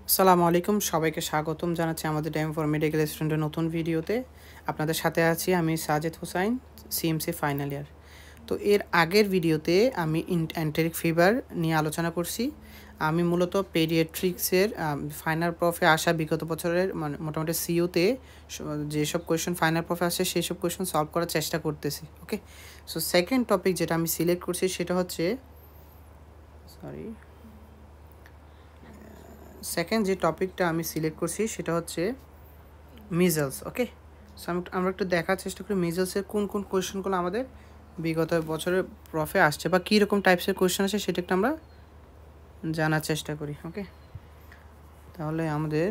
আসসালামু আলাইকুম, সবাইকে স্বাগতম জানাচ্ছি আমাদের টাইম ফর মেডিকেল স্টুডেন্টের নতুন ভিডিওতে। আপনাদের সাথে আছি আমি Sajed Hossain, CMC final year. তো এর আগের ভিডিওতে আমি এন্টেরিক ফিভার নিয়ে আলোচনা করছি। আমি মূলত পেডিয়াট্রিক্সের ফাইনাল প্রফে আসা বিগত বছরের মোটামুটি সিইউতে যেসব কোয়েশন ফাইনাল প্রফে আসে সেই সব কোয়েশন সলভ করার চেষ্টা করতেছি। ওকে, সো সেকেন্ড টপিক যেটা আমি সিলেক্ট করছি সেটা হচ্ছে সেকেন্ড যে টপিকটা আমি সিলেক্ট করছি সেটা হচ্ছে মিজলস। ওকে, সো আমরা একটু দেখার চেষ্টা করি মিজলসের কোন কোন কোয়েশনগুলো আমাদের বিগত বছরের প্রফে আসছে বা কী রকম টাইপসের কোয়েশন আসে সেটা একটু আমরা জানার চেষ্টা করি। ওকে, তাহলে আমাদের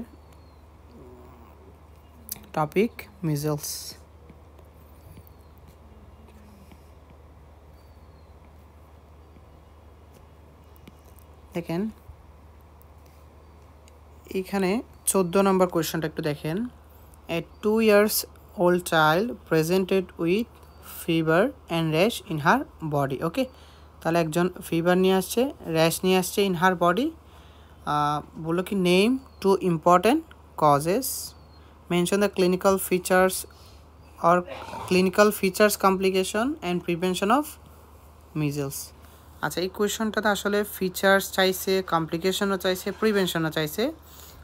টপিক মিজলস। দেখেন এখানে 14 নম্বর কোয়েশনটা একটু দেখেন। A 2 years old child presented with fever and rash in her body. ওকে, তাহলে একজন ফিভার নিয়ে আসছে, র্যাশ নিয়ে আসছে ইন হার বডি। বললো কি name two important causes, mention the clinical features or clinical features complication and prevention of measles. আচ্ছা, এই কোয়েশনটাতে আসলে ফিচার্স চাইছে, কমপ্লিকেশনও চাইছে, প্রিভেনশনও চাইছে,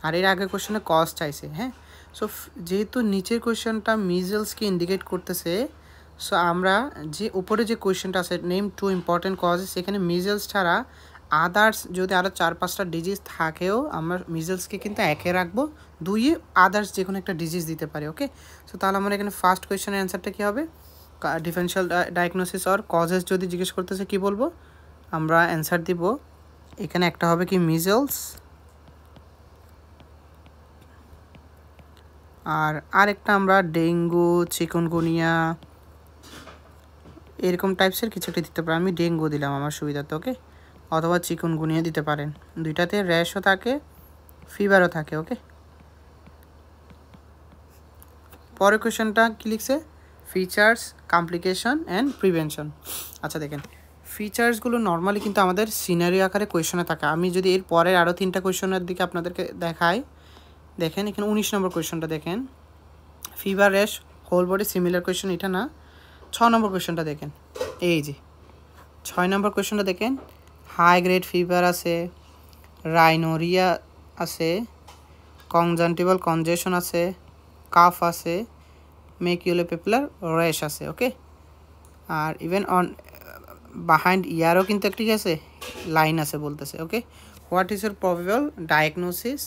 আর এর আগের কোয়েশনে কজ চাইছে। হ্যাঁ, সো যেহেতু নিচের কোয়েশনটা মিজলসকে ইন্ডিকেট করতেছে, সো আমরা যে উপরে যে কোয়েশনটা আছে নেম টু ইম্পর্টেন্ট কজেস, সেখানে মিজলস ছাড়া আদার্স যদি আরও 4-5টা ডিজিজ থাকেও আমরা মিজলসকে কিন্তু একে রাখবো, দুইয়ে আদার্স যে কোনো একটা ডিজিজ দিতে পারি। ওকে, সো তাহলে আমরা এখানে ফার্স্ট কোয়েশনের অ্যান্সারটা কী হবে? ডিফারেন্সিয়াল ডায়াগনোসিস অর কজেস যদি জিজ্ঞেস করতেছে কী বলবো? আমরা অ্যান্সার দিব এখানে একটা হবে কি মিজলস, আর আরেকটা আমরা ডেঙ্গু, চিকুনগুনিয়া এরকম টাইপসের কিছু একটা দিতে পারি। আমি ডেঙ্গু দিলাম আমার সুবিধাতে। ওকে, অথবা চিকুনগুনিয়া দিতে পারেন, দুইটাতে র্যাশও থাকে, ফিভারও থাকে। ওকে, পরের কোয়েশনটা কী লিখছে? Features, complication and prevention. আচ্ছা দেখেন, ফিচার্সগুলো নর্মালি কিন্তু আমাদের সিনারি আকারে কোয়েশনে থাকে। আমি যদি এর পরের আরও 3টা কোয়েশনের দিকে আপনাদেরকে দেখাই, দেখেন এখানে 19 নম্বর কোয়েশনটা দেখেন, fever rash whole body similar question, এটা না। 6 নম্বর কোয়েশনটা দেখেন, এই যে 6 নম্বর কোয়েশনটা দেখেন, হাই গ্রেড ফিভার আছে, রাইনোরিয়া আছে, কনজাংটিভাল কনজেশন আছে, কাফ আছে, মেকিউলোপেপুলার র্যাশ আছে। ওকে, আর ইভেন অন বাহাইন্ড ইয়ারও কিন্তু একটি আছে লাইন আছে বলতেছে। Okay, what is your probable diagnosis,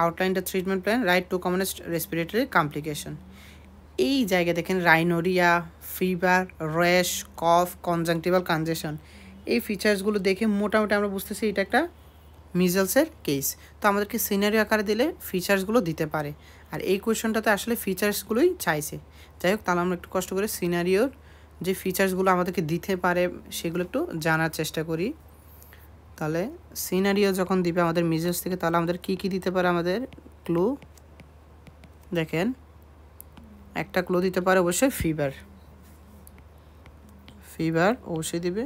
outline the treatment plan, write to commonest respiratory complication. এই জায়গায় দেখেন rhinorrhoea, fever, rash, cough, conjunctival congestion, এই ফিচার্সগুলো দেখে মোটামুটি আমরা বুঝতেছি এটা একটা মিজলসের কেস। তো আমাদেরকে সিনারি আকারে দিলে ফিচার্সগুলো দিতে পারে, আর এই কোয়েশনটাতে আসলে ফিচার্সগুলোই চাইছে। যাই হোক, তাহলে আমরা একটু কষ্ট করে সিনারিওর যে ফিচার্সগুলো আমাদেরকে দিতে পারে সেগুলো একটু জানার চেষ্টা করি। তাহলে সিনারিও যখন দিবে আমাদের মিজলস থেকে, তাহলে আমাদের কী কী দিতে পারে আমাদের ক্লু দেখেন। একটা ক্লু দিতে পারে অবশ্যই ফিভার, ফিভার অবশ্যই দিবে।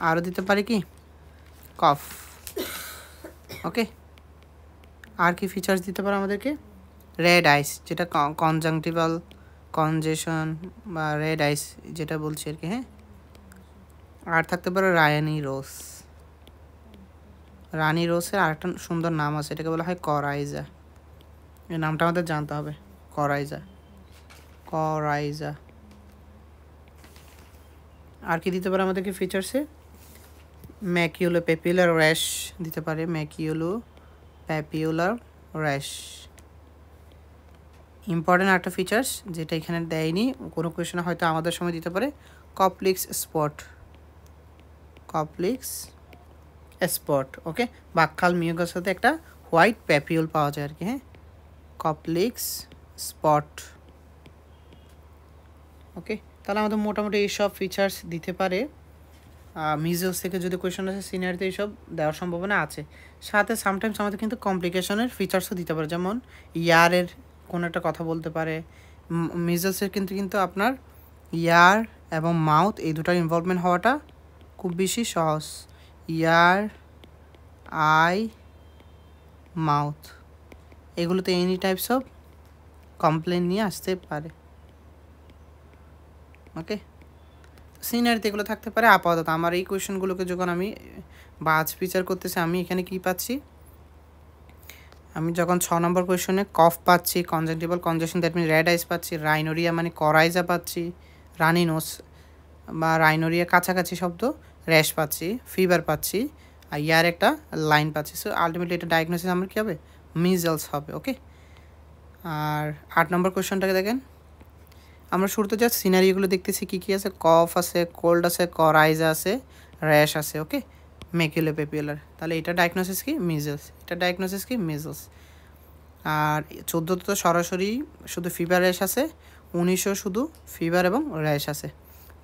আরও দিতে পারে কি কফ। ওকে, আর কি ফিচার্স দিতে পারে আমাদেরকে? রেড আইস, যেটা কনজাংটিভাল কনজেশন বা রেড আইস যেটা বলছি আর কি। হ্যাঁ, আর থাকতে পারে রানি রোজ। রানি রোজের আরেকটা সুন্দর নাম আছে, এটাকে বলা হয় করাইজা। এই নামটা আমাদের জানতে হবে, করাইজা, করাইজা। আর কি দিতে পারে আমাদেরকে ফিচার্সে? ম্যাকিউলো পেপিউলার র্যাশ দিতে পারে, ম্যাকিউলো প্যাপিউলার র্যাশ। ইম্পর্টেন্ট একটা ফিচার্স যেটা এখানে দেয়নি, কোনো কোয়েশনে হয়তো আমাদের সময় দিতে পারে, কপ্লিক্স স্পট, কপ্লিক্স স্পট। ওকে, বাক্কাল মিউকাস সাথে একটা হোয়াইট প্যাপিউল পাওয়া যায় আর কি। হ্যাঁ, কপ্লিক্স স্পট। ওকে, তাহলে আমাদের মোটামুটি এইসব ফিচার্স দিতে পারে। মিজলস থেকে যদি কোয়েশন আছে সিনিয়রতে এইসব দেওয়ার সম্ভাবনা আছে। সাথে সামটাইমস আমাদের কিন্তু কমপ্লিকেশনের ফিচার্সও দিতে পারে, যেমন ইয়ারের কোনো একটা কথা বলতে পারে। মিজলসের কিন্তু আপনার ইয়ার এবং মাউথ এই দুটার ইনভলভমেন্ট হওয়াটা খুব বেশি সহজ। ইয়ার, আই মাউথ, এগুলোতে এনি টাইপস অফ কমপ্লেন নিয়ে আসতে পারে। ওকে, সিনারিতে এগুলো থাকতে পারে। আপাতত আমার এই কোয়েশনগুলোকে যখন আমি বাজ বিচার করতেছি, আমি এখানে কি পাচ্ছি, আমি যখন 6 নম্বর কোয়েশনে কফ পাচ্ছি, conjunctival congestion that mean red eyes পাচ্ছি, রাইনোরিয়া মানে করাইজা পাচ্ছি, রানি নোস বা রাইনোরিয়া কাছাকাছি শব্দ, র্যাশ পাচ্ছি, ফিভার পাচ্ছি, আর ইয়ার একটা লাইন পাচ্ছি। সো আলটিমেটলি এটা ডায়াগনোসিস আমার কী হবে, মিজলস হবে। ওকে, আর 8 নম্বর কোয়েশনটাকে দেখেন, আমরা শুরুতে জাস্ট সিনারিগুলো দেখতেছি কী কী আছে, কফ আছে, কোল্ড আছে, করাইজা আছে, র্যাশ আছে। ওকে, ম্যাকুলোপেপুলার, তাহলে এটা ডায়াগনোসিস কি, মিজলস, এটা ডায়াগনোসিস কি, মিজলস। আর 14 তো সরাসরি শুধু ফিভার র্যাশ আছে, 19 শুধু ফিভার এবং র্যাশ আছে।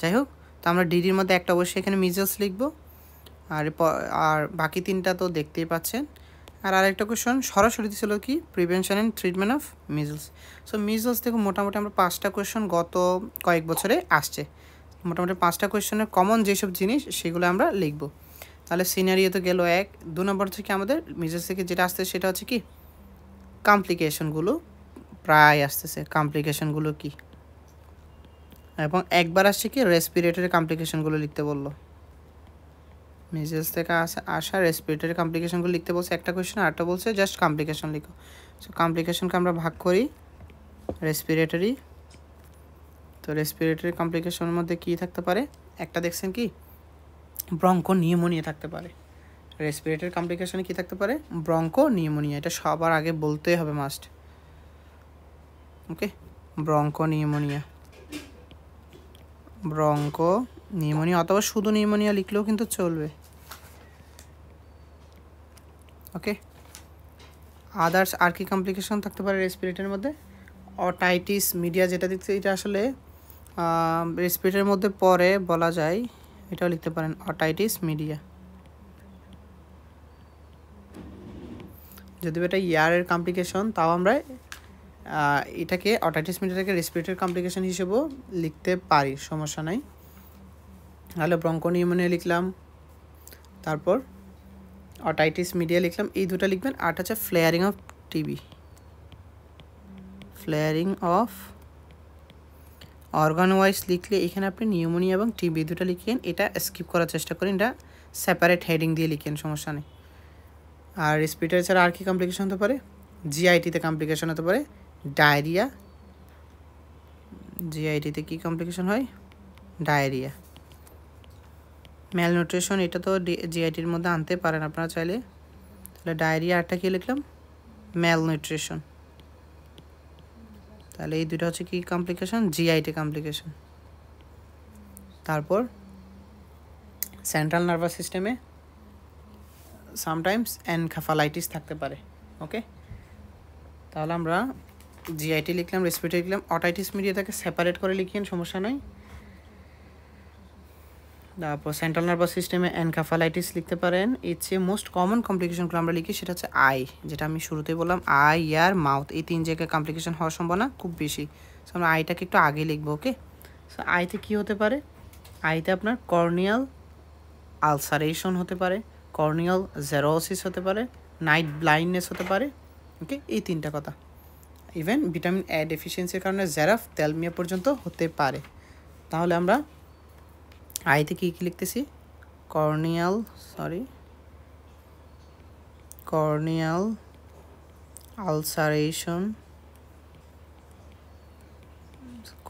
যাই হোক, তো আমরা ডিডির মধ্যে একটা অবশ্যই এখানে মিজলস লিখবো, আর বাকি 3টা তো দেখতেই পাচ্ছেন। আর আরেকটা কোয়েশন সরাসরি ছিল কি, prevention and treatment of measles. So measles থেকে মোটামুটি আমরা 5টা কোয়েশন গত কয়েক বছরে আসছে, মোটামুটি 5টা কোয়েশনের কমন যেসব জিনিস সেগুলো আমরা লিখবো। তাহলে সিনারিও তো গেল 1। 2 নম্বর থেকে আমাদের মিজলস থেকে যেটা আসছে সেটা হচ্ছে কি, কমপ্লিকেশনগুলো প্রায় আসতেছে, কমপ্লিকেশনগুলো কি, এবং একবার আসছে কি, রেসপিরেটরি কমপ্লিকেশনগুলো লিখতে বললো। মিজলস থেকে আসা রেসপিরেটরি কমপ্লিকেশনগুলো লিখতে বলছে একটা কোয়েশন, আরটা বলছে জাস্ট কমপ্লিকেশন লিখো। সো কমপ্লিকেশনকে আমরা ভাগ করি রেসপিরেটরি। তো রেসপিরেটরি কমপ্লিকেশনের মধ্যে কী থাকতে পারে, একটা দেখছেন কি, ব্রঙ্কো নিউমোনিয়া থাকতে পারে। রেসপিরেটরি কমপ্লিকেশনে কী থাকতে পারে, ব্রঙ্কো নিউমোনিয়া, এটা সবার আগে বলতেই হবে মাস্ট। ওকে, ব্রঙ্কো নিউমোনিয়া, ব্রঙ্কো নিউমোনিয়া, অথবা শুধু নিউমোনিয়া লিখলেও কিন্তু চলবে। ওকে, আদার্স আর কি কমপ্লিকেশন থাকতে পারে রেসপিরেটরির মধ্যে, অটাইটিস মিডিয়া যেটা দেখছি, এটা আসলে রেসপিরেটরির মধ্যে পরে বলা যায়, এটাও লিখতে পারেন অটাইটিস মিডিয়া। যদিও এটা ইয়ারের কমপ্লিকেশন, তাও আমরা এটাকে অটাইটিস মিডিয়াটাকে রেসপিরেটরি কমপ্লিকেশন হিসেবেও লিখতে পারি, সমস্যা নাই। তাহলে ব্রঙ্কোনিউমোনিয়া লিখলাম, তারপর অটাইটিস মিডিয়া লিখলাম, এই দুটো লিখবেন। আর হচ্ছে flaring of TB, flaring of organ wise লিখলে এখানে আপনি নিউমোনিয়া এবং টিবি দুটো লিখেন, এটা স্কিপ করার চেষ্টা করেন, এটা সেপারেট হেডিং দিয়ে লিখেন, সমস্যা নেই। আর রেসপিরেটরি ছাড়া আর কি কমপ্লিকেশন হতে পারে, জিআইটিতে কমপ্লিকেশন হতে পারে, ডায়রিয়া, জিআইটিতে কী কমপ্লিকেশন হয়, ডায়রিয়া, ম্যালনিউট্রিশন, এটা তো জিআইটির মধ্যে আনতে পারেন আপনারা চাইলে। তাহলে ডায়রিয়া, আরটা কী লিখলাম, ম্যালনিউট্রিশন। তাহলে এই দুটো হচ্ছে কি কমপ্লিকেশন, জিআইটি কমপ্লিকেশন। তারপর সেন্ট্রাল নার্ভাস সিস্টেমে সামটাইমস এনকেফালাইটিস থাকতে পারে। ওকে, তাহলে আমরা জিআইটি লিখলাম, রেসপিরেটরি লিখলাম, অটাইটিস মিডিয়াটাকে সেপারেট করে লিখিয়েন, সমস্যা নাই। তারপর সেন্ট্রাল নার্ভাস সিস্টেমে এনকেফালাইটিস লিখতে পারেন। এর চেয়ে মোস্ট কমন কমপ্লিকেশনগুলো আমরা লিখি, সেটা হচ্ছে আই, যেটা আমি শুরুতেই বললাম, আই, ইয়ার, মাউথ, এই 3 জায়গায় কমপ্লিকেশন হওয়ার সম্ভাবনা খুব বেশি। সো আমরা আইটাকে একটু আগে লিখবো। ওকে, সো আইতে কী হতে পারে, আইতে আপনার কর্নিয়াল আলসারেশন হতে পারে, কর্নিয়াল জেরোসিস হতে পারে, নাইট ব্লাইন্ডনেস হতে পারে। ওকে, এই 3টা কথা। ইভেন ভিটামিন এ ডেফিসিয়েন্সির কারণে জেরাফ তেলমিয়া পর্যন্ত হতে পারে। তাহলে আমরা আইতে কী কী লিখতেছি, corneal ulceration,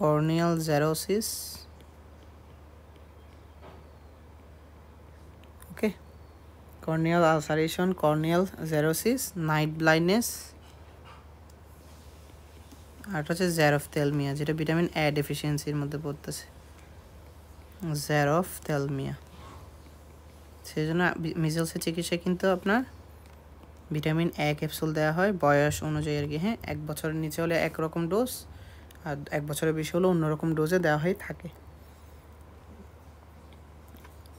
corneal xerosis, okay, corneal ulceration, corneal xerosis, night blindness, আর হচ্ছে জেরফথ্যালমিয়া, যেটা ভিটামিন এ ডেফিসিয়েন্সির মধ্যে পড়তেছে, জেরফথ্যালমিয়া। সেই জন্য মিজলসের চিকিৎসায় কিন্তু আপনার ভিটামিন এ ক্যাপসুল দেওয়া হয় বয়স অনুযায়ী আর কি। হ্যাঁ, 1 বছরের নিচে হলে একরকম ডোজ, আর 1 বছরের বেশি হলে অন্যরকম ডোজে দেওয়া হয়ে থাকে।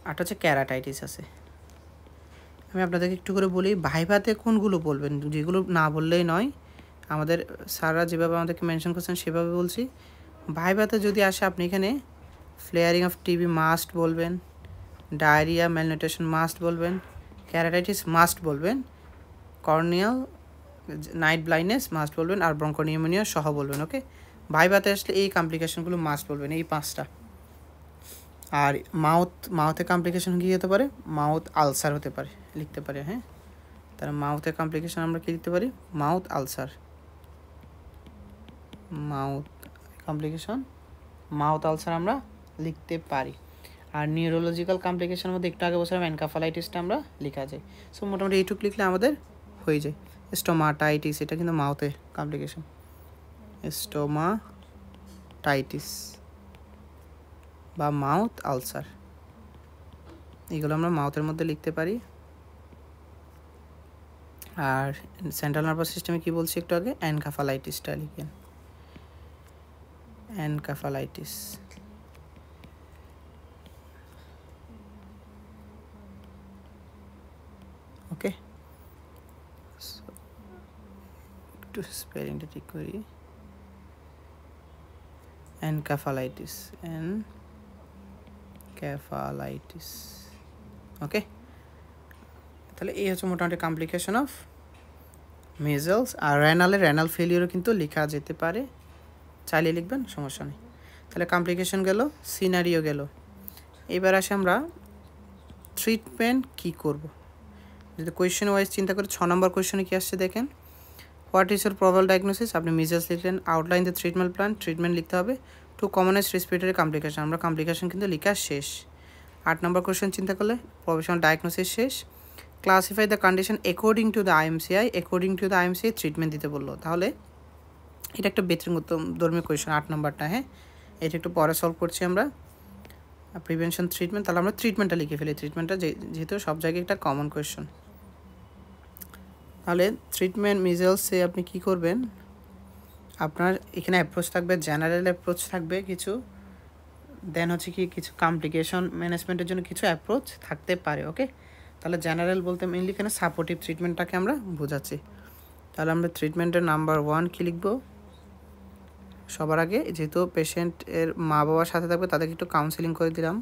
আর হচ্ছে ক্যারাটাইটিস আছে। আমি আপনাদেরকে একটু করে বলি, ভাইভাতে কোনগুলো বলবেন, যেগুলো না বললেই নয়, আমাদের স্যাররা যেভাবে আমাদেরকে মেনশন করছেন সেভাবে বলছি। ভাইভাতে যদি আসে, আপনি এখানে ফ্লেয়ারিং অফ টিবি মাস্ট বলবেন, ডায়রিয়া ম্যালনিউট্রিশন মাস্ট বলবেন, ক্যারাটাইটিস মাস্ট বলবেন, কর্নিয়াল নাইট ব্লাইন্ডনেস মাস্ট বলবেন, আর ব্রঙ্কোনিউমোনিয়া সহ বলবেন। ওকে, ভাইভাতে আসলে এই কমপ্লিকেশনগুলো মাস্ট বলবেন, এই 5টা। আর মাউথে কমপ্লিকেশন কী হতে পারে? মাউথ আলসার হতে পারে, লিখতে পারে। হ্যাঁ, তাহলে মাউথে কমপ্লিকেশন আমরা কী লিখতে পারি? Mouth ulcer, mouth complication, mouth ulcer আমরা লিখতে পারি। আর নিউরোলজিক্যাল কমপ্লিকেশনের মধ্যে একটু আগে বলছিলাম এনকাফালাইটিসটা আমরা লেখা যায়। সো মোটামুটি এইটুক লিখলে আমাদের হয়ে যায়। স্টোমাটাইটিস, এটা কিন্তু মাউথে কমপ্লিকেশন, স্টোমাটাইটিস বা মাউথ আলসার, এগুলো আমরা মাউথের মধ্যে লিখতে পারি। আর সেন্ট্রাল নার্ভাস সিস্টেমে কী বলছি একটু আগে? এনকাফালাইটিসটা লিখেন, এনকাফালাইটিস। ওকে, একটু স্পেলিংটা ঠিক করি, এনকাফালাইটিস, এনকাফালাইটিস। ওকে, তাহলে এই হচ্ছে মোটামুটি কমপ্লিকেশন অফ মেজলস। আর রেনাল ফেলিওরও কিন্তু লেখা যেতে পারে, চাইলে লিখবেন, সমস্যা নেই। তাহলে কমপ্লিকেশন গেল, সিনারিও গেল। এবার আসে আমরা ট্রিটমেন্ট কী করব। যদি কোয়েশ্চেন ওয়াইজ চিন্তা করি, 6 নম্বর কোয়েশ্চেনে কী আসছে দেখেন, what is your probable diagnosis? আপনি মেজলস লিখলেন, outline the treatment plan, treatment লিখতে হবে। 2 কমনেস্ট রেসপিরেটরি কমপ্লিকেশন, আমরা কমপ্লিকেশন কিন্তু লেখা শেষ। 8 নম্বর কোয়েশ্চেন চিন্তা করলে প্রফেশনাল ডায়াগনোসিস শেষ। Classify the condition according to the IMCI, according to the IMCI treatment দিতে বললো। তাহলে এটা একটা ব্যতিক্রমধর্মী কোয়েশ্চেন 8 নম্বরটা। হ্যাঁ, এটা একটু পরে সলভ করছি আমরা। প্রিভেনশন, ট্রিটমেন্ট, তাহলে আমরা ট্রিটমেন্টটা লিখে ফেলি, ট্রিটমেন্টটা যেহেতু সব জায়গায় একটা কমন কোয়েশ্চেন। তাহলে ট্রিটমেন্ট মিজলসে আপনি কি করবেন? আপনার এখানে অ্যাপ্রোচ থাকবে, জেনারেল অ্যাপ্রোচ থাকবে কিছু, দেন হচ্ছে কি কিছু কমপ্লিকেশন ম্যানেজমেন্টের জন্য কিছু অ্যাপ্রোচ থাকতে পারে। ওকে, তাহলে জেনারেল বলতে মেনলি এখানে সাপোর্টিভ ট্রিটমেন্টটাকে আমরা বোঝাচ্ছি। তাহলে আমরা ট্রিটমেন্টের নাম্বার 1 কী লিখব? সবার আগে যেহেতু পেশেন্টের মা বাবার সাথে থাকবে তাদেরকে একটু কাউন্সেলিং করে দিলাম।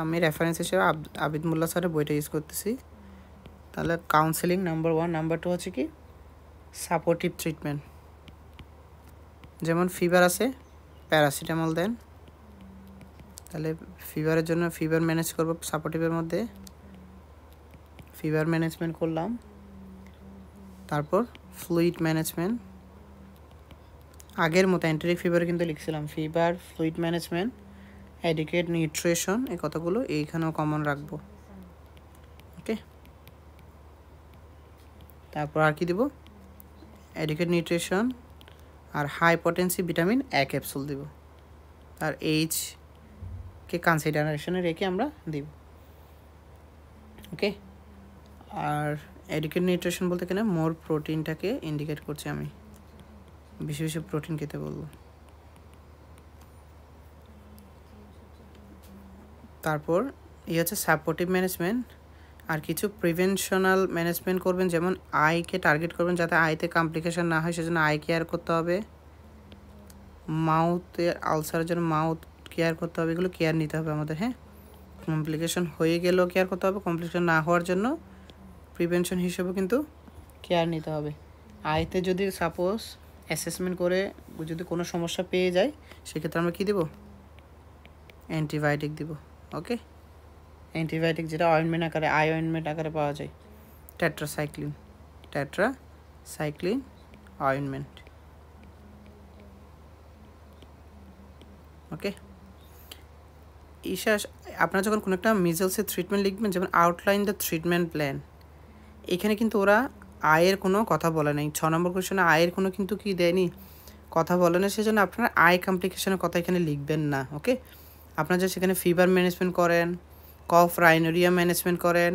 আমি রেফারেন্স হিসেবে আবিদ মোল্লা স্যারের বইটা ইউজ করতেছি। তাহলে কাউন্সেলিং নাম্বার 1। নাম্বার 2 হচ্ছে কি সাপোর্টিভ ট্রিটমেন্ট, যেমন ফিভার আছে, প্যারাসিটামল দেন। তাহলে ফিভারের জন্য ফিভার ম্যানেজ করব, সাপোর্টিভের মধ্যে ফিভার ম্যানেজমেন্ট করলাম। তারপর ফ্লুইড ম্যানেজমেন্ট, আগের মতো অ্যান্টেরিক ফিভারে কিন্তু লিখছিলাম fever, fluid management, adequate nutrition, এই কথাগুলো এইখানেও কমন রাখবো। ওকে, তারপর আর কি দেব? অ্যাডিকুয়েট নিউট্রিশন আর high potency vitamin A capsule দেব, আর এইচকে কনসিডারেশনে রেখে আমরা দেব। ওকে, আর অ্যাডিকুয়েট নিউট্রিশন বলতে কেন মোর প্রোটিনটাকে ইন্ডিকেট করছি, আমি বেশি বেশি প্রোটিন খেতে বলবো। তারপর এই হচ্ছে সাপোর্টিভ ম্যানেজমেন্ট। আর কিছু প্রিভেনশনাল ম্যানেজমেন্ট করবেন, যেমন আইকে টার্গেট করবেন যাতে আইতে কমপ্লিকেশন না হয়, সেজন্য আই কেয়ার করতে হবে। মাউথের আলসারের জন্য মাউথ কেয়ার করতে হবে, এগুলো কেয়ার নিতে হবে আমাদের। হ্যাঁ, কমপ্লিকেশন হয়ে গেলেও কেয়ার করতে হবে, কমপ্লিকেশন না হওয়ার জন্য প্রিভেনশন হিসেবেও কিন্তু কেয়ার নিতে হবে। আইতে যদি সাপোজ অ্যাসেসমেন্ট করে যদি কোনো সমস্যা পেয়ে যায়, সেক্ষেত্রে আমরা কী দেবো? অ্যান্টিবায়োটিক দেবো। ওকে, অ্যান্টিবায়োটিক যেটা অয়েনমেন্ট আকারে, আই অয়েনমেন্ট আকারে পাওয়া যায়, টেট্রাসাইক্লিন অয়েনমেন্ট। ওকে, ঈশা, আপনারা যখন কোনো একটা মিজলসের ট্রিটমেন্ট লিখবেন, যেমন আউটলাইন দ্য ট্রিটমেন্ট প্ল্যান, এখানে কিন্তু ওরা আয়ের কোনো কথা বলে নাই। 6 নম্বর কোয়েশ্চনে আয়ের কোনো কিন্তু কি দেয়নি, কথা বলে না, সেজন্য আপনারা আই কমপ্লিকেশনের কথা এখানে লিখবেন না। ওকে, আপনারা যে সেখানে ফিভার ম্যানেজমেন্ট করেন, কফ রাইনোরিয়া ম্যানেজমেন্ট করেন,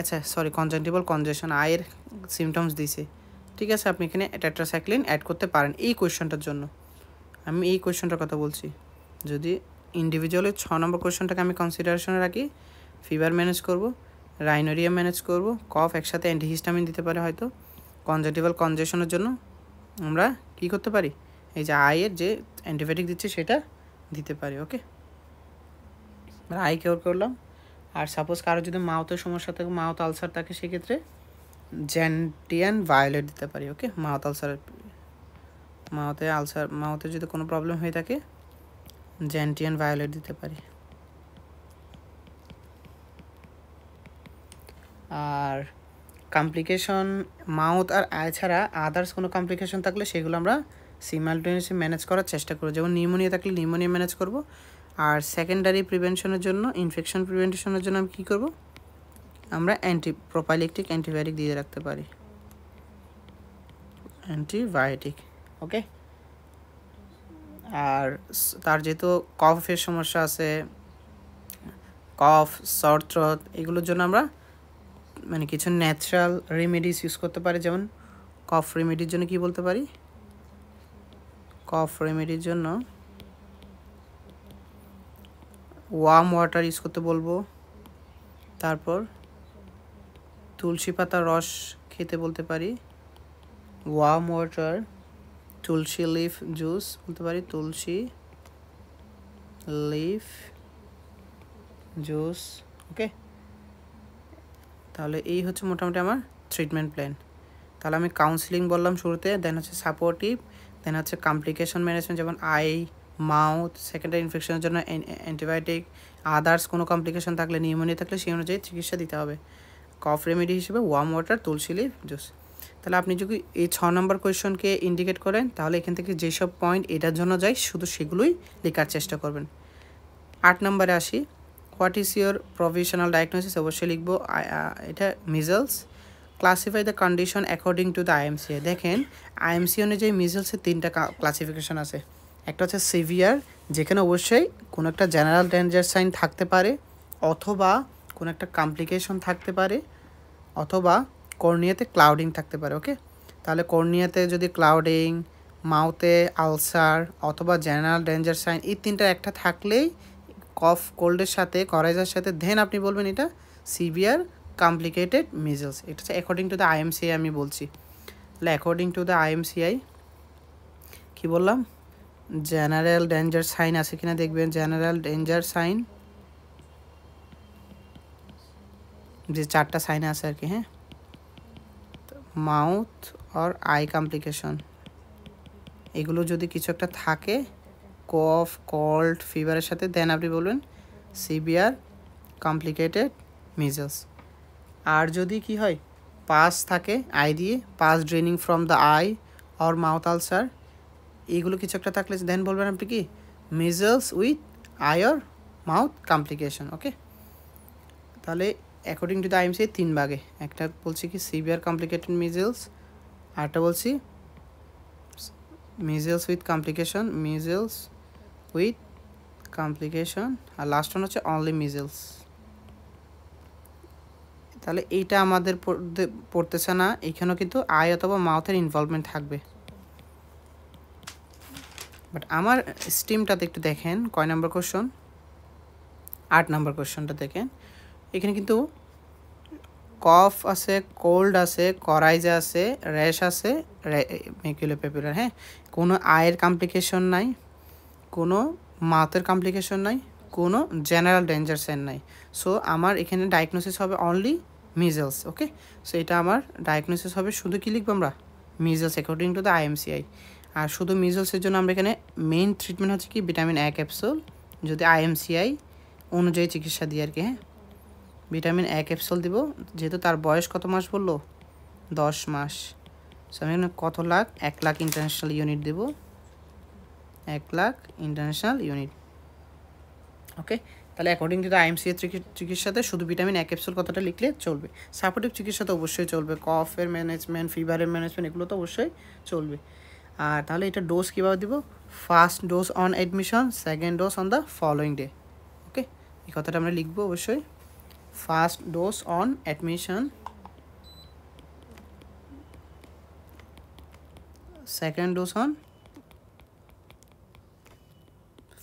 আচ্ছা সরি কনজাংটিভাল কনজেশন আয়ের সিমটমস দিছে, ঠিক আছে, আপনি এখানে টেট্রাসাইক্লিন অ্যাড করতে পারেন এই কোয়েশ্চনটার জন্য। আমি এই কোয়েশ্চনটার কথা বলছি। যদি ইন্ডিভিজুয়ালি 6 নম্বর কোয়েশ্চনটাকে আমি কনসিডারেশনে রাখি, ফিভার ম্যানেজ করব, রাইনোরিয়া ম্যানেজ করব, কফ একসাথে অ্যান্টিহিস্টামিন দিতে পারে হয়তো, কনজাংটিভাল কনজেশনের জন্য আমরা কি করতে পারি, এই যে আয়ের যে অ্যান্টিবায়োটিক দিচ্ছে সেটা দিতে পারি। ওকে, আই কেয়ার করলাম। আর সাপোজ কারো যদি মাউথের সমস্যা থাকে, মাউথ আলসার থাকে, সেক্ষেত্রে জেন্টিয়ান ভায়োলেট দিতে পারি। ওকে, মাউথ আলসারের মাউথে যদি কোনো প্রবলেম হয়ে থাকে জেন্টিয়ান ভায়োলেট দিতে পারি। আর কমপ্লিকেশন মাউথ আর আই ছাড়া আদার্স কোনো কমপ্লিকেশন থাকলে সেগুলো আমরা সিমালটেনিয়াসলি ম্যানেজ করার চেষ্টা করব। যেমন নিউমোনিয়া থাকলে নিউমোনিয়া ম্যানেজ করব। আর সেকেন্ডারি প্রিভেনশনের জন্য, ইনফেকশন প্রিভেনশনের জন্য আমি কী করব, আমরা প্রোপাইলেকটিক অ্যান্টিবায়োটিক দিয়ে রাখতে পারি, অ্যান্টিবায়োটিক। ওকে, আর তার যেহেতু কফের সমস্যা আছে, কফ, সর থ্রোট, এগুলোর জন্য আমরা মানে কিছু ন্যাচারাল রেমেডিস ইউজ করতে পারি। যেমন কফ রেমেডির জন্য কি বলতে পারি, কফ রেমেডির জন্য ওয়ার্ম ওয়াটার ইউজ করতে বলবো। তারপর তুলসী পাতার রস খেতে বলতে পারি, ওয়ার্ম ওয়াটার। তুলসী লিফ জুস বলতে পারি, তুলসী লিফ জুস। ওকে, তাহলে এই হচ্ছে মোটামুটি আমার ট্রিটমেন্ট প্ল্যান। তাহলে আমি কাউন্সিলিং বললাম শুরুতে, দেন হচ্ছে সাপোর্টিভ, দেন হচ্ছে কমপ্লিকেশন ম্যানেজমেন্ট, যেমন আই, মাউথ, সেকেন্ডারি ইনফেকশনের জন্য অ্যান্টিবায়োটিক, আদার্স কোনো কমপ্লিকেশন থাকলে, নিউমোনিয়া থাকলে সেই অনুযায়ী চিকিৎসা দিতে হবে। কফ রেমেডি হিসেবে ওয়ার্ম ওয়াটার, তুলসী লিফ জুস। তাহলে আপনি যদি এই 6 নম্বর কোয়েশনকে ইন্ডিকেট করেন, তাহলে এখান থেকে যেসব পয়েন্ট এটার জন্য যায় শুধু সেগুলোই লেখার চেষ্টা করবেন। 8 নম্বরে আসি, what is your provisional diagnosis, অবশ্যই লিখবো এটা measles. Classify the condition according to the IMCI. দেখেন আইএমসি অনুযায়ী মিজলসের 3টা ক্লাসিফিকেশন আছে। একটা হচ্ছে সিভিয়ার, যেখানে অবশ্যই কোনো একটা জেনারেল ডেঞ্জার সাইন থাকতে পারে, অথবা কোনো একটা কমপ্লিকেশন থাকতে পারে, অথবা কর্নিয়াতে ক্লাউডিং থাকতে পারে। ওকে, তাহলে কর্নিয়াতে যদি ক্লাউডিং, মাউথে আলসার, অথবা জেনারেল ডেঞ্জার সাইন, এই 3টার একটা থাকলেই কফ কোল্ডের সাথে, করাইজার সাথে, দেন আপনি বলবেন এটা সিভিয়ার কমপ্লিকেটেড মিজলস। এটা হচ্ছে অ্যাকর্ডিং টু দ্য আইএমসিআই আমি বলছি। তাহলে অ্যাকর্ডিং টু দ্য আইএমসিআই কী বললাম, জেনারেল ডেঞ্জার সাইন আছে কিনা দেখবেন, জেনারেল ডেঞ্জার সাইন যে 4টা সাইন আছে আর কি, হ্যাঁ, মাউথ আর আই কমপ্লিকেশন, এগুলো যদি কিছু একটা থাকে কফ, কোল্ড, ফিভারের সাথে, দেন আপনি বলবেন সিভিয়ার কমপ্লিকেটেড মিজলস। আর যদি কি হয়, পাস থাকে আই দিয়ে, pus draining from the eye or mouth ulcer, এইগুলো কিছু একটা থাকলে দেন বলবেন আপনি কি measles with eye or mouth complication. Okay, তাহলে অ্যাকর্ডিং টু দ্য আইএমসি 3 ভাগে, একটা বলছি কি সিভিয়ার কমপ্লিকেটেড মিজলস, আরটা বলছি measles with complication, measles with complication, আর লাস্ট ওয়ান হচ্ছে অনলি মিজলস। তাহলে এইটা আমাদের পড়তেছে না, এখানেও কিন্তু আই অথবা মাউথের ইনভলভমেন্ট থাকবে। বাট আমার স্টিমটাতে একটু দেখেন কয় নম্বর কোশ্চন, 8 নম্বর কোশ্চনটা দেখেন। এখানে কিন্তু কফ আছে, কোল্ড আছে, করাইজা আছে, র্যাশ আছে, ম্যাকুলোপ্যাপুলার, হ্যাঁ, কোনো আয়ের কমপ্লিকেশন নাই, কোনো মাউথের কমপ্লিকেশন নাই, কোনো জেনারেল ডেঞ্জার সাইন নাই। সো আমার এখানে ডায়াগনোসিস হবে অনলি মিজলস। ওকে, সো এটা আমার ডায়াগনোসিস হবে, শুধু কি লিখবো আমরা measles according to the IMCI. আর শুধু মিজলসের জন্য আমরা এখানে মেইন ট্রিটমেন্ট হচ্ছে কি ভিটামিন A ক্যাপসুল, যদি আইএমসিআই অনুযায়ী চিকিৎসা দিই আর কি, হ্যাঁ, ভিটামিন A ক্যাপসুল দিব। যেহেতু তার বয়স কত মাস বললো, 10 মাস। সো আমি এখানে কত লাখ, 1 লাখ ইন্টারন্যাশনাল ইউনিট দেব, 1 লাখ ইন্টারন্যাশনাল ইউনিট। ওকে, তাহলে অ্যাকর্ডিং টু দ্য আইএমসিআই চিকিৎসাতে শুধু ভিটামিন A ক্যাপসুল কথাটা লিখলে চলবে। সাপোর্টিভ চিকিৎসা তো অবশ্যই চলবে, কফের ম্যানেজমেন্ট, ফিভারের ম্যানেজমেন্ট, এগুলো তো অবশ্যই চলবে। আর তাহলে এটা ডোজ কীভাবে দিব, first dose on admission, second dose on the following day. Okay, এই কথাটা আমরা লিখবো অবশ্যই, first dose on admission, second dose on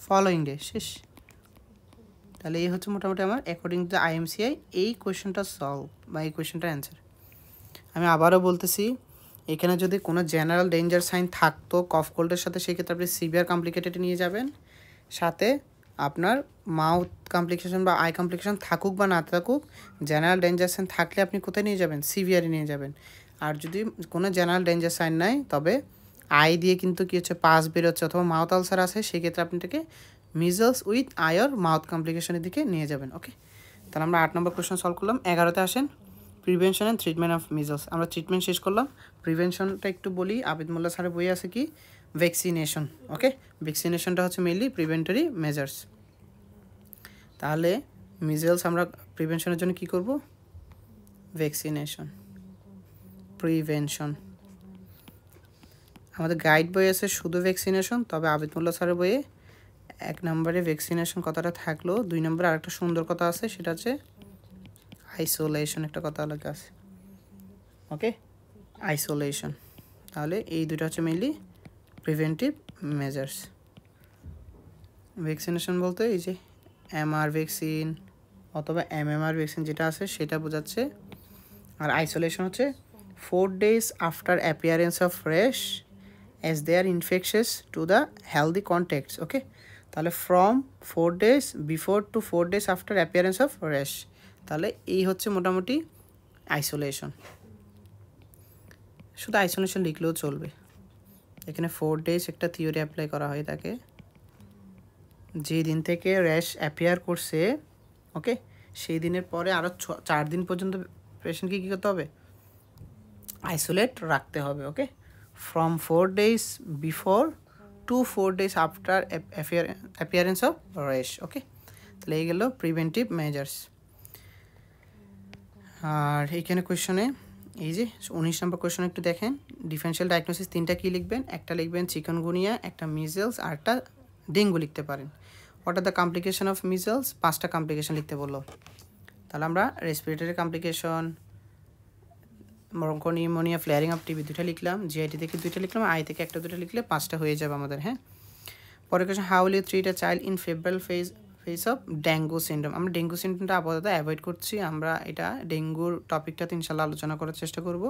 following day, শেষ। তাহলে এই হচ্ছে মোটামুটি আমার অ্যাকর্ডিং টু দ্য আইএমসিআই এই কোয়েশ্চনটা সলভ বা এই কোয়েশ্চনটার অ্যান্সার। আমি আবারও বলতেছি, এখানে যদি কোনো জেনারেল ডেঞ্জার সাইন থাকতো কফ কোল্ডের সাথে, সেক্ষেত্রে আপনি সিভিয়ার কমপ্লিকেটেড নিয়ে যাবেন, সাথে আপনার মাউথ কমপ্লিকেশন বা আই কমপ্লিকেশন থাকুক বা না থাকুক, জেনারেল ডেঞ্জার সাইন থাকলে আপনি কোথায় নিয়ে যাবেন? সিভিয়ারে নিয়ে যাবেন। আর যদি কোনো জেনারেল ডেঞ্জার সাইন নাই, তবে আই দিয়ে কিন্তু কী হচ্ছে, পাস বেরোচ্ছে অথবা মাউথ আলসার আছে, সেক্ষেত্রে আপনি এটাকে measles with eye or mouth কমপ্লিকেশনের দিকে নিয়ে যাবেন। ওকে, তাহলে আমরা 8 নম্বর কোয়েশ্চেন সলভ করলাম। 11তে আসেন, prevention and treatment of measles. আমরা ট্রিটমেন্ট শেষ করলাম। প্রিভেনশনটা একটু বলি, আবিদ মোল্লা স্যারের বই আছে কি, ভ্যাকসিনেশন। ওকে, ভ্যাকসিনেশনটা হচ্ছে মেইনলি প্রিভেন্টরি মেজার্স। তাহলে মিজলস আমরা প্রিভেনশনের জন্য কি করব? Vaccination, prevention. আমাদের গাইড বই আছে শুধু ভ্যাকসিনেশন, তবে আবিদ মোল্লা স্যারের বইয়ে 1 নম্বরে ভ্যাকসিনেশন কথাটা থাকলো, 2 নম্বরে আরেকটা সুন্দর কথা আছে, সেটা হচ্ছে আইসোলেশন, একটা কথা লেখা আছে। ওকে, আইসোলেশন। তাহলে এই দুটো হচ্ছে মেইনলি প্রিভেন্টিভ মেজার্স। ভ্যাকসিনেশন বলতে এই যে এমআর ভ্যাকসিন অথবা এমএমআর ভ্যাকসিন যেটা আছে সেটা বোঝাচ্ছে। আর আইসোলেশন হচ্ছে 4 days after appearance of rash as they are infectious to the healthy contacts. Okay, তাহলে from 4 days before to 4 days after appearance of rash. তাহলে এই হচ্ছে মোটামুটি আইসোলেশন। শুধু আইসোলেশন লিখলেও চলবে। এখানে 4 days একটা থিওরি অ্যাপ্লাই করা হয় তাকে, যে দিন থেকে র্যাশ অ্যাপিয়ার করছে, ওকে, সেই দিনের পরে আরও 4 দিন পর্যন্ত পেশেন্টকে কী করতে হবে? আইসোলেট রাখতে হবে। Okay, from 4 days before to 4 days after appearance of rash. Okay, তাহলে এই গেল প্রিভেন্টিভ মেজার্স। আর এইখানে কোয়েশনে এই যে 19 নম্বর কোয়েশন একটু দেখেন, ডিফারেন্সিয়াল ডায়াগনোসিস 3টা কী লিখবেন? একটা লিখবেন চিকনগুনিয়া, একটা মিজলস, আর একটা ডেঙ্গু লিখতে পারেন। What are the complication of measles? 5টা কমপ্লিকেশন লিখতে বললো। তাহলে আমরা respiratory complication, bronchopneumonia, flaring of TB 2টা লিখলাম, জিআইটি থেকে 2টা লিখলাম, আই থেকে 1-2টা লিখলে 5টা হয়ে যাবে আমাদের। হ্যাঁ, পরের question, how will you treat a child in febrile phase of dengue syndrome? আমরা ডেঙ্গু সিনড্রোমটা আপাতত অ্যাভয়েড করছি, আমরা এটা ডেঙ্গুর টপিকটাতে ইনশাল্লাহ আলোচনা করার চেষ্টা করব।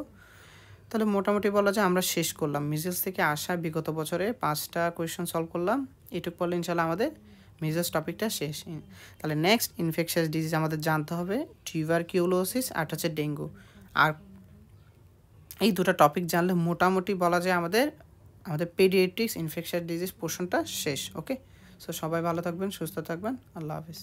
তাহলে মোটামুটি বলা যায় আমরা শেষ করলাম। মিজলস থেকে আসা বিগত বছরে 5টা কোয়েশন সলভ করলাম। এটুকু পড়লে ইনশাল্লাহ আমাদের মিজলস টপিকটা শেষ। তাহলে নেক্সট ইনফেকশাস ডিজিজ আমাদের জানতে হবে টিউবারকিউলোসিস আর হচ্ছে ডেঙ্গু। আর এই দুটো টপিক জানলে মোটামুটি বলা যায় আমাদের পেডিয়াট্রিক্স ইনফেকশাস ডিজিজ পোর্শনটা শেষ। ওকে, সো সবাই ভালো থাকবেন, সুস্থ থাকবেন, আল্লাহ হাফিজ।